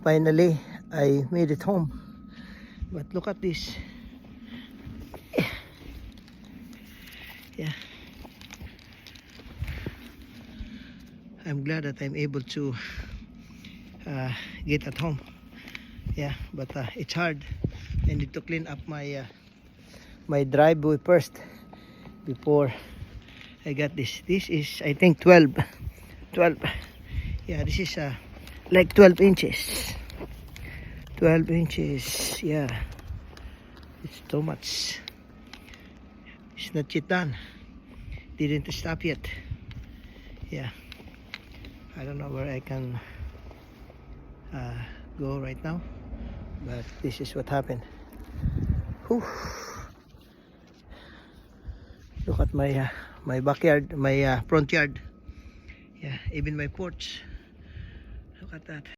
finally I made it home. But look at this. Yeah, I'm glad that I'm able to get at home. Yeah, but it's hard. I need to clean up my my driveway first before I got this. This is, I think, 12. Yeah, this is like 12 inches. 12 inches. Yeah, it's too much. It's not yet done. Didn't stop yet. Yeah, I don't know where I can go right now, but this is what happened. Whew. Look at my my backyard, my front yard. Yeah, even my porch. Look at that.